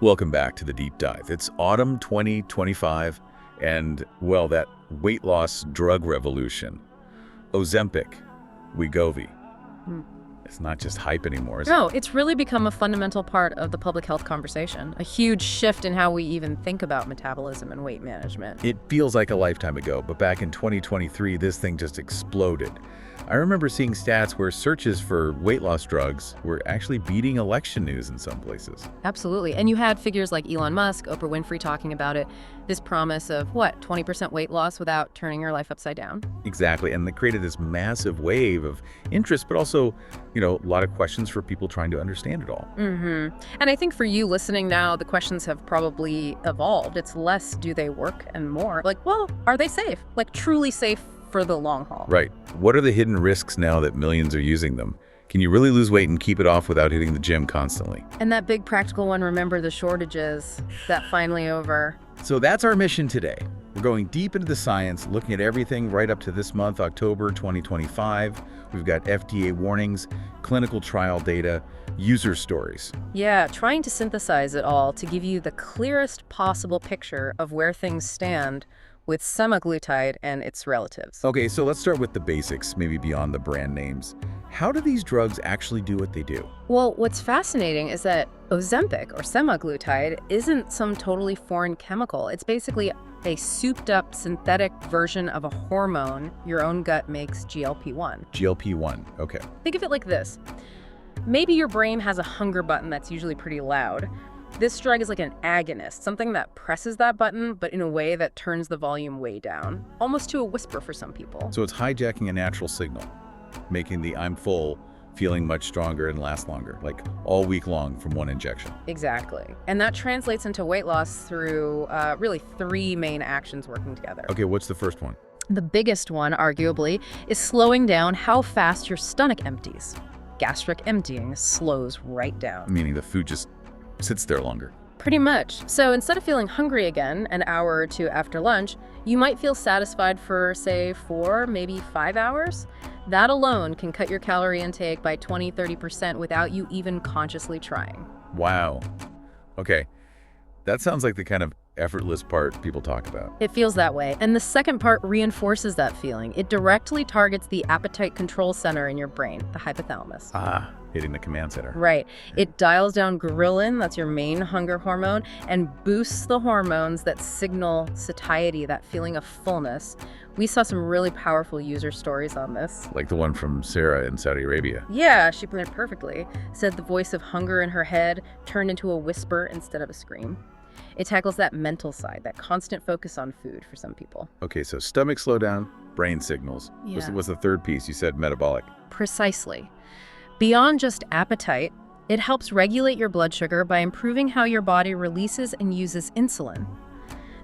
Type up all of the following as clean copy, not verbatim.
Welcome back to the deep dive. It's autumn 2025, and, well, that weight loss drug revolution. Ozempic, Wegovy. It's not just hype anymore, is it? No, it's really become a fundamental part of the public health conversation, a huge shift in how we even think about metabolism and weight management. It feels like a lifetime ago, but back in 2023, this thing just exploded. I remember seeing stats where searches for weight loss drugs were actually beating election news in some places. Absolutely. And you had figures like Elon Musk, Oprah Winfrey talking about it, this promise of, 20% weight loss without turning your life upside down? Exactly, and they created this massive wave of interest, but also, a lot of questions for people trying to understand it all. And I think for you listening now, the questions have probably evolved. It's less, do they work, and more, are they safe? Truly safe for the long haul. Right. What are the hidden risks now that millions are using them? Can you really lose weight and keep it off without hitting the gym constantly? And that big practical one, remember the shortages, that finally over. So that's our mission today. We're going deep into the science, looking at everything right up to this month, October 2025. We've got FDA warnings, clinical trial data, user stories. Yeah, trying to synthesize it all to give you the clearest possible picture of where things stand with semaglutide and its relatives. Okay, so let's start with the basics, maybe beyond the brand names. How do these drugs actually do what they do? Well, what's fascinating is that Ozempic, or semaglutide, isn't some totally foreign chemical. It's basically a souped-up synthetic version of a hormone your own gut makes, GLP-1. GLP-1, okay. Think of it like this. Maybe your brain has a hunger button that's usually pretty loud. This drug is like an agonist, something that presses that button, but in a way that turns the volume way down, almost to a whisper for some people. So it's hijacking a natural signal, making the I'm full feeling much stronger and last longer, like all week long from one injection. Exactly. And that translates into weight loss through really three main actions working together. Okay, what's the first one? The biggest one, arguably, is slowing down how fast your stomach empties. Gastric emptying slows right down. Meaning the food just sits there longer. Pretty much. So instead of feeling hungry again an hour or two after lunch, you might feel satisfied for, say, 4, maybe 5 hours. That alone can cut your calorie intake by 20–30% without you even consciously trying. Wow. Okay. That sounds like the kind of effortless part people talk about. It feels that way. And the second part reinforces that feeling. It directly targets the appetite control center in your brain, the hypothalamus. Hitting the command center. Right. It dials down ghrelin, that's your main hunger hormone, and boosts the hormones that signal satiety, that feeling of fullness. We saw some really powerful user stories on this. Like the one from Sarah in Saudi Arabia. Yeah, she put it perfectly. Said the voice of hunger in her head turned into a whisper instead of a scream. It tackles that mental side, that constant focus on food for some people. Okay, so stomach slowdown, brain signals. Yeah. What's the third piece? You said metabolic. Precisely. Beyond just appetite, it helps regulate your blood sugar by improving how your body releases and uses insulin.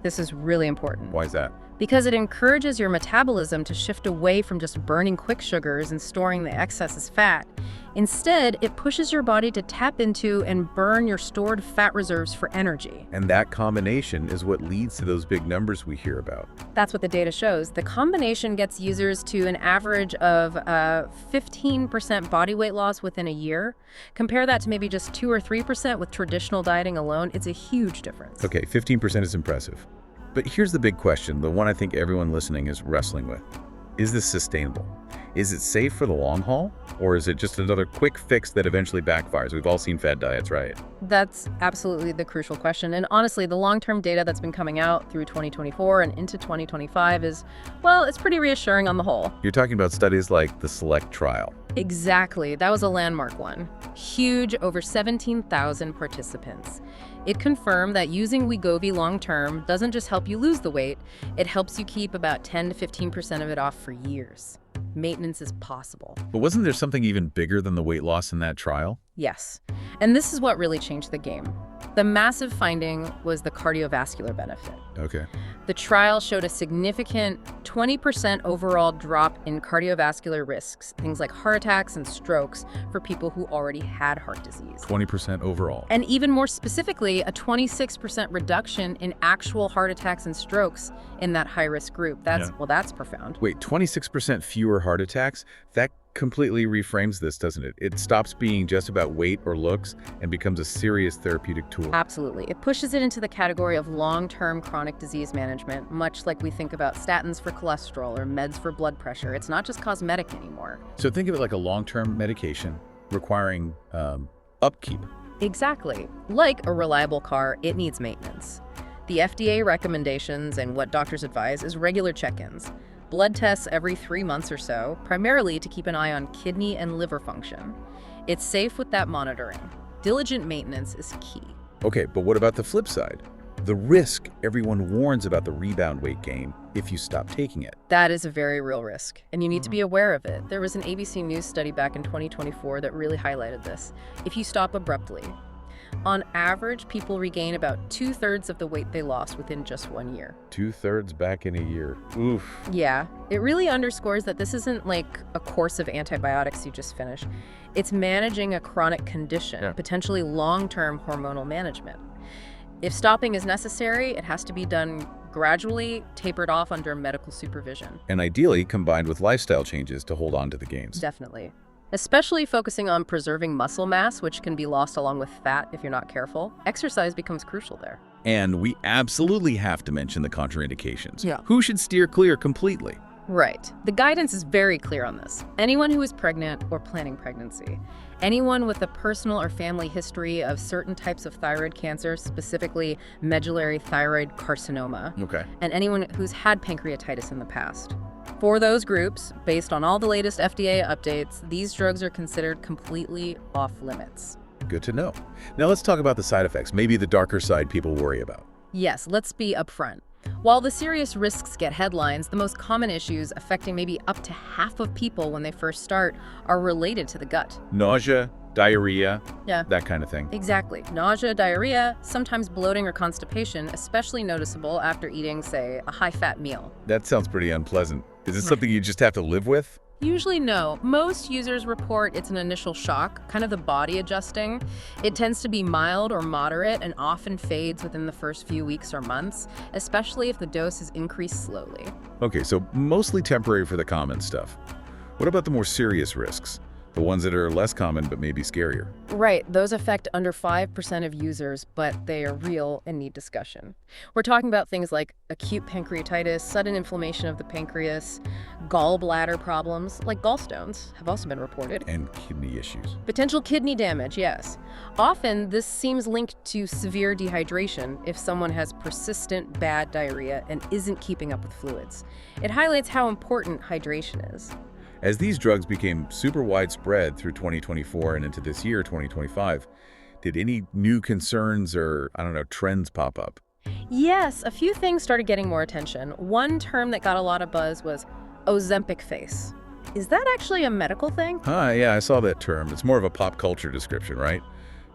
This is really important. Why is that? Because it encourages your metabolism to shift away from just burning quick sugars and storing the excess as fat. Instead, it pushes your body to tap into and burn your stored fat reserves for energy. And that combination is what leads to those big numbers we hear about. That's what the data shows. The combination gets users to an average of 15% body weight loss within a year. Compare that to maybe just 2 or 3% with traditional dieting alone. It's a huge difference. Okay, 15% is impressive. But here's the big question, the one I think everyone listening is wrestling with. Is this sustainable? Is it safe for the long haul? Or is it just another quick fix that eventually backfires? We've all seen fad diets, right? That's absolutely the crucial question. And honestly, the long-term data that's been coming out through 2024 and into 2025 is, it's pretty reassuring on the whole. You're talking about studies like the SELECT trial. Exactly. That was a landmark one. Huge, over 17,000 participants. It confirmed that using Wegovy long-term doesn't just help you lose the weight, it helps you keep about 10–15% of it off for years. Maintenance is possible. But wasn't there something even bigger than the weight loss in that trial? Yes. And this is what really changed the game. The massive finding was the cardiovascular benefit. Okay. The trial showed a significant 20% overall drop in cardiovascular risks, things like heart attacks and strokes for people who already had heart disease. 20% overall. And even more specifically, a 26% reduction in actual heart attacks and strokes in that high-risk group. That's profound. Wait, 26% fewer heart attacks? That completely reframes this, doesn't it? It stops being just about weight or looks and becomes a serious therapeutic tool. Absolutely. It pushes it into the category of long-term chronic disease management, much like we think about statins for cholesterol or meds for blood pressure. It's not just cosmetic anymore. So think of it like a long-term medication requiring upkeep. Exactly. Like a reliable car, it needs maintenance. The FDA recommendations and what doctors advise is regular check-ins. Blood tests every 3 months or so, primarily to keep an eye on kidney and liver function. It's safe with that monitoring. Diligent maintenance is key. Okay, but what about the flip side? The risk everyone warns about, the rebound weight gain if you stop taking it. That is a very real risk, and you need to be aware of it. There was an ABC News study back in 2024 that really highlighted this. If you stop abruptly, on average, people regain about 2/3 of the weight they lost within just 1 year. 2/3 back in a year. Oof. Yeah, it really underscores that this isn't like a course of antibiotics you just finish. It's managing a chronic condition, potentially long-term hormonal management. If stopping is necessary, it has to be done gradually, tapered off under medical supervision. And ideally combined with lifestyle changes to hold on to the gains. Definitely. Especially focusing on preserving muscle mass, which can be lost along with fat if you're not careful. Exercise becomes crucial there. And we absolutely have to mention the contraindications. Yeah. Who should steer clear completely? Right. The guidance is very clear on this. Anyone who is pregnant or planning pregnancy. Anyone with a personal or family history of certain types of thyroid cancer, specifically medullary thyroid carcinoma. Okay. And anyone who's had pancreatitis in the past. For those groups, based on all the latest FDA updates, these drugs are considered completely off limits. Good to know. Now let's talk about the side effects, maybe the darker side people worry about. Yes, let's be upfront. While the serious risks get headlines, the most common issues affecting maybe up to half of people when they first start are related to the gut. Nausea, diarrhea, Yeah. that kind of thing. Exactly. Nausea, diarrhea, sometimes bloating or constipation, especially noticeable after eating, say, a high-fat meal. That sounds pretty unpleasant. Is it something you just have to live with? Usually no. Most users report it's an initial shock, kind of the body adjusting. It tends to be mild or moderate and often fades within the first few weeks or months, especially if the dose is increased slowly. Okay, so mostly temporary for the common stuff. What about the more serious risks? The ones that are less common but maybe scarier? Right, those affect under 5% of users, but they are real and need discussion. We're talking about things like acute pancreatitis, sudden inflammation of the pancreas, gallbladder problems, like gallstones, have also been reported. And kidney issues. Potential kidney damage, yes. Often, this seems linked to severe dehydration if someone has persistent bad diarrhea and isn't keeping up with fluids. It highlights how important hydration is. As these drugs became super widespread through 2024 and into this year, 2025, did any new concerns or, trends pop up? Yes, a few things started getting more attention. One term that got a lot of buzz was Ozempic face. Is that actually a medical thing? Yeah, I saw that term. It's more of a pop culture description, right?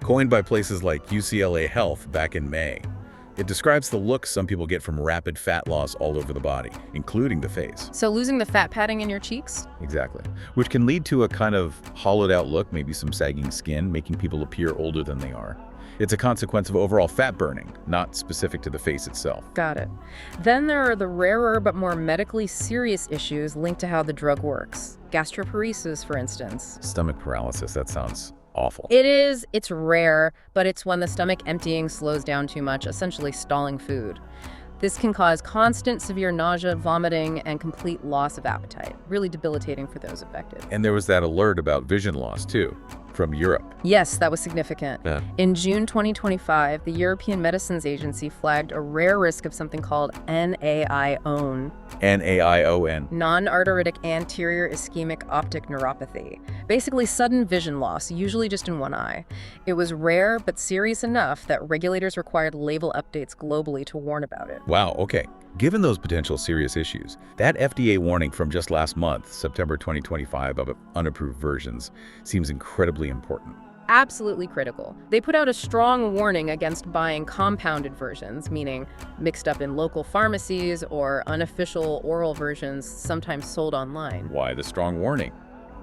Coined by places like UCLA Health back in May. It describes the look some people get from rapid fat loss all over the body, including the face. So losing the fat padding in your cheeks? Exactly. Which can lead to a kind of hollowed out look, maybe some sagging skin, making people appear older than they are. It's a consequence of overall fat burning, not specific to the face itself. Got it. Then there are the rarer but more medically serious issues linked to how the drug works. Gastroparesis, for instance. Stomach paralysis, that sounds awful. It is. It's rare, but it's when the stomach emptying slows down too much, essentially stalling food. This can cause constant severe nausea, vomiting, and complete loss of appetite. Really debilitating for those affected. And there was that alert about vision loss, too, from Europe. Yes, that was significant. Yeah. In June 2025, the European Medicines Agency flagged a rare risk of something called NAION. NAION. Non-arteritic anterior ischemic optic neuropathy. Basically sudden vision loss, usually just in one eye. It was rare but serious enough that regulators required label updates globally to warn about it. Wow, okay. Given those potential serious issues, that FDA warning from just last month, September 2025, of unapproved versions, seems incredibly important. Absolutely critical. They put out a strong warning against buying compounded versions, meaning mixed up in local pharmacies or unofficial oral versions sometimes sold online. Why the strong warning?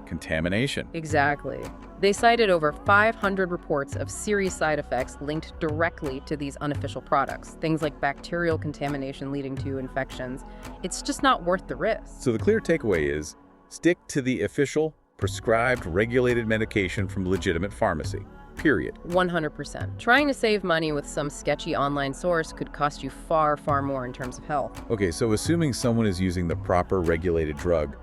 Contamination. Exactly. They cited over 500 reports of serious side effects linked directly to these unofficial products, things like bacterial contamination leading to infections. It's just not worth the risk. So the clear takeaway is, stick to the official, Prescribed, regulated medication from legitimate pharmacy. Period. 100%. Trying to save money with some sketchy online source could cost you far, far more in terms of health. Okay, so assuming someone is using the proper regulated drug,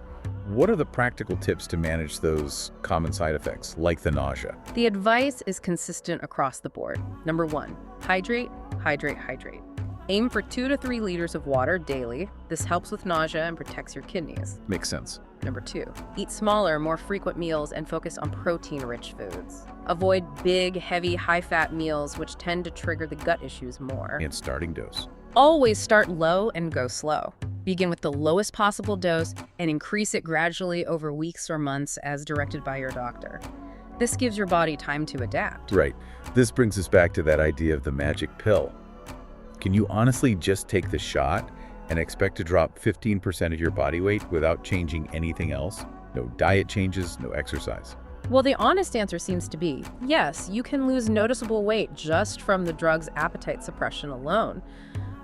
what are the practical tips to manage those common side effects, like the nausea? The advice is consistent across the board. Number 1, hydrate, hydrate, hydrate. Aim for 2 to 3 liters of water daily. This helps with nausea and protects your kidneys. Makes sense. Number 2, eat smaller, more frequent meals and focus on protein-rich foods. Avoid big, heavy, high-fat meals, which tend to trigger the gut issues more. And starting dose. Always start low and go slow. Begin with the lowest possible dose and increase it gradually over weeks or months as directed by your doctor. This gives your body time to adapt. Right. This brings us back to that idea of the magic pill. Can you honestly just take the shot and expect to drop 15% of your body weight without changing anything else? No diet changes, no exercise. Well, the honest answer seems to be, yes, you can lose noticeable weight just from the drug's appetite suppression alone.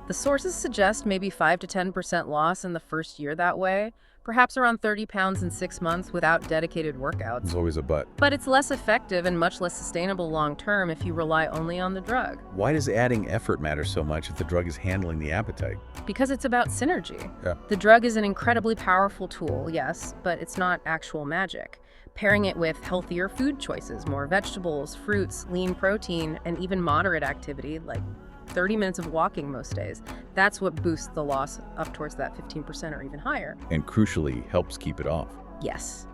The sources suggest maybe 5 to 10% loss in the first year that way, perhaps around 30 pounds in 6 months without dedicated workouts. There's always a but. But it's less effective and much less sustainable long-term if you rely only on the drug. Why does adding effort matter so much if the drug is handling the appetite? Because it's about synergy. Yeah. The drug is an incredibly powerful tool, yes, but it's not actual magic. Pairing it with healthier food choices, more vegetables, fruits, lean protein, and even moderate activity, like 30 minutes of walking most days, that's what boosts the loss up towards that 15% or even higher. And crucially, helps keep it off. Yes.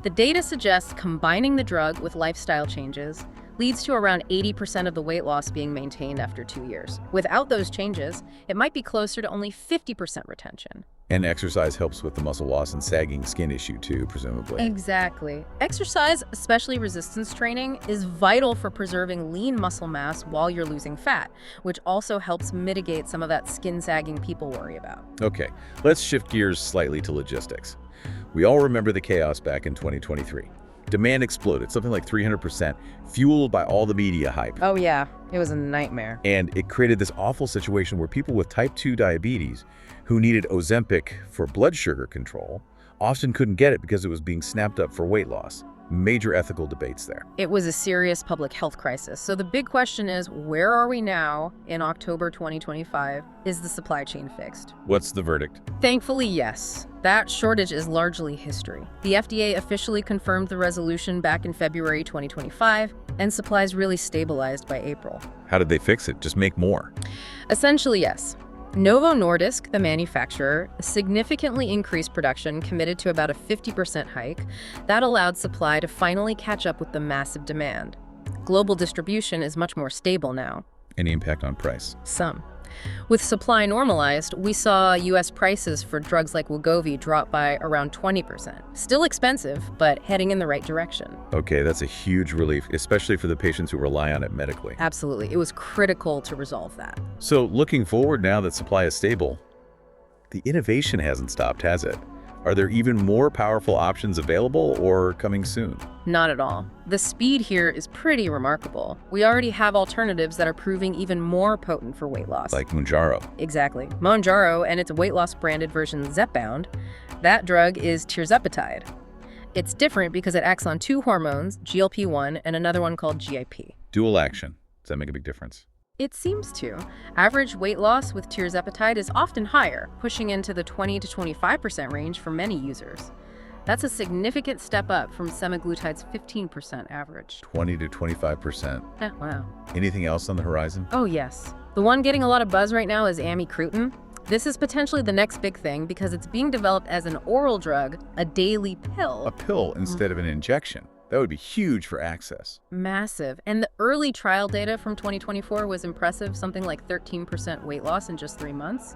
The data suggests combining the drug with lifestyle changes leads to around 80% of the weight loss being maintained after 2 years. Without those changes, it might be closer to only 50% retention. And exercise helps with the muscle loss and sagging skin issue too, presumably. Exactly. Exercise, especially resistance training, is vital for preserving lean muscle mass while you're losing fat, which also helps mitigate some of that skin sagging people worry about. Okay, let's shift gears slightly to logistics. We all remember the chaos back in 2023. Demand exploded, something like 300%, fueled by all the media hype. Oh yeah, it was a nightmare. And it created this awful situation where people with type 2 diabetes who needed Ozempic for blood sugar control often couldn't get it because it was being snapped up for weight loss. Major ethical debates there. It was a serious public health crisis. So the big question is, where are we now in October 2025? Is the supply chain fixed? What's the verdict? Thankfully, yes. That shortage is largely history. The FDA officially confirmed the resolution back in February 2025, and supplies really stabilized by April. How did they fix it? Just make more? Essentially, yes. Novo Nordisk, the manufacturer, significantly increased production, committed to about a 50% hike. That allowed supply to finally catch up with the massive demand. Global distribution is much more stable now. Any impact on price? Some. With supply normalized, we saw U.S. prices for drugs like Wegovy drop by around 20%. Still expensive, but heading in the right direction. Okay, that's a huge relief, especially for the patients who rely on it medically. Absolutely. It was critical to resolve that. So looking forward now that supply is stable, the innovation hasn't stopped, has it? Are there even more powerful options available or coming soon? Not at all. The speed here is pretty remarkable. We already have alternatives that are proving even more potent for weight loss. Like Mounjaro. Exactly. Mounjaro and its weight loss branded version Zepbound. That drug is tirzepatide. It's different because it acts on 2 hormones, GLP-1 and another one called GIP. Dual action. Does that make a big difference? It seems to. Average weight loss with tirzepatide is often higher, pushing into the 20 to 25% range for many users. That's a significant step up from semaglutide's 15% average. 20 to 25%. Wow. Anything else on the horizon? Oh yes. The one getting a lot of buzz right now is amycretin. This is potentially the next big thing because it's being developed as an oral drug, a daily pill. A pill instead of an injection. That would be huge for access. Massive. And the early trial data from 2024 was impressive, something like 13% weight loss in just 3 months.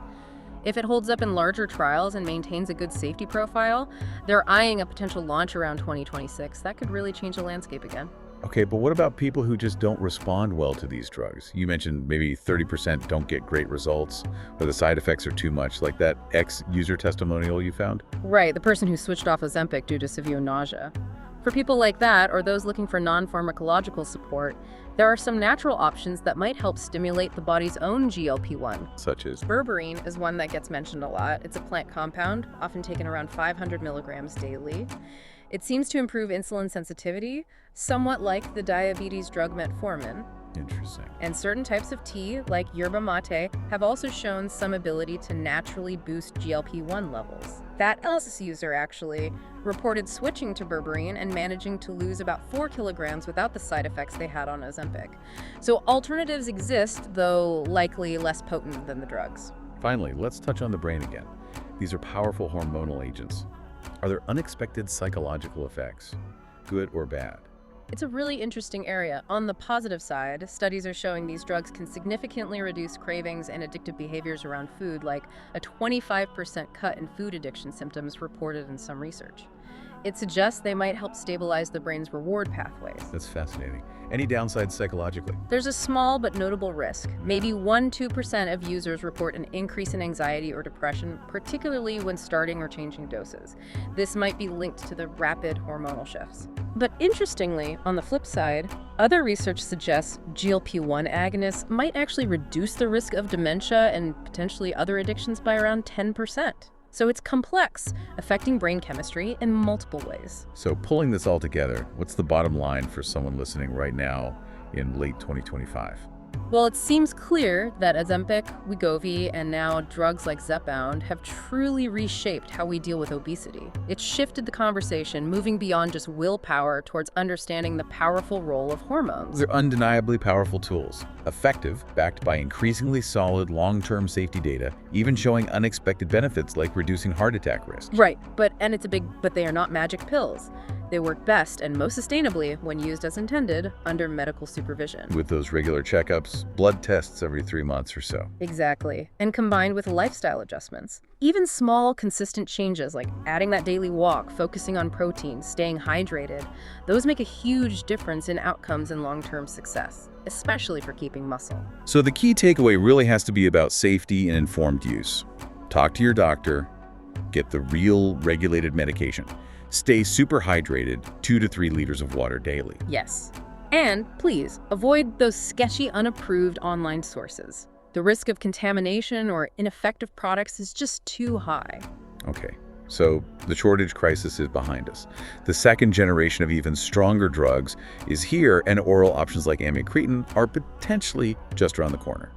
If it holds up in larger trials and maintains a good safety profile, they're eyeing a potential launch around 2026. That could really change the landscape again. Okay, but what about people who just don't respond well to these drugs? You mentioned maybe 30% don't get great results, or the side effects are too much, like that ex-user testimonial you found? Right, the person who switched off Ozempic due to severe nausea. For people like that, or those looking for non-pharmacological support, there are some natural options that might help stimulate the body's own GLP-1. Such as? Berberine is one that gets mentioned a lot. It's a plant compound, often taken around 500 milligrams daily. It seems to improve insulin sensitivity, somewhat like the diabetes drug metformin. Interesting. And certain types of tea, like yerba mate, have also shown some ability to naturally boost GLP-1 levels. That analysis user actually reported switching to berberine and managing to lose about 4 kilograms without the side effects they had on Ozempic. So alternatives exist, though likely less potent than the drugs. Finally, let's touch on the brain again. These are powerful hormonal agents. Are there unexpected psychological effects, good or bad? It's a really interesting area. On the positive side, studies are showing these drugs can significantly reduce cravings and addictive behaviors around food, like a 25% cut in food addiction symptoms reported in some research. It suggests they might help stabilize the brain's reward pathways. That's fascinating. Any downsides psychologically? There's a small but notable risk. Maybe 1–2% of users report an increase in anxiety or depression, particularly when starting or changing doses. This might be linked to the rapid hormonal shifts. But interestingly, on the flip side, other research suggests GLP-1 agonists might actually reduce the risk of dementia and potentially other addictions by around 10%. So it's complex, affecting brain chemistry in multiple ways. So pulling this all together, what's the bottom line for someone listening right now in late 2025? Well, it seems clear that Ozempic, Wegovy, and now drugs like Zepbound have truly reshaped how we deal with obesity. It's shifted the conversation, moving beyond just willpower towards understanding the powerful role of hormones. They're undeniably powerful tools, effective, backed by increasingly solid long-term safety data, even showing unexpected benefits like reducing heart attack risk. Right, but they are not magic pills. They work best and most sustainably when used as intended under medical supervision. With those regular checkups, blood tests every 3 months or so. Exactly, and combined with lifestyle adjustments. Even small, consistent changes like adding that daily walk, focusing on protein, staying hydrated, those make a huge difference in outcomes and long-term success, especially for keeping muscle. So the key takeaway really has to be about safety and informed use. Talk to your doctor, get the real regulated medication. Stay super hydrated, 2 to 3 liters of water daily. Yes. And please, avoid those sketchy, unapproved online sources. The risk of contamination or ineffective products is just too high. Okay, so the shortage crisis is behind us. The second generation of even stronger drugs is here, and oral options like amycretin are potentially just around the corner.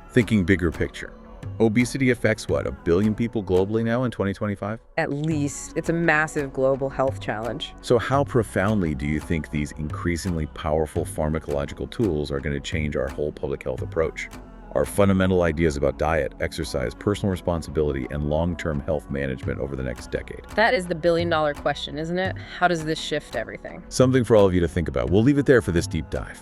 Thinking bigger picture. Obesity affects, what, 1 billion people globally now in 2025? At least. It's a massive global health challenge. So how profoundly do you think these increasingly powerful pharmacological tools are going to change our whole public health approach? Our fundamental ideas about diet, exercise, personal responsibility, and long-term health management over the next decade? That is the billion-dollar question, isn't it? How does this shift everything? Something for all of you to think about. We'll leave it there for this deep dive.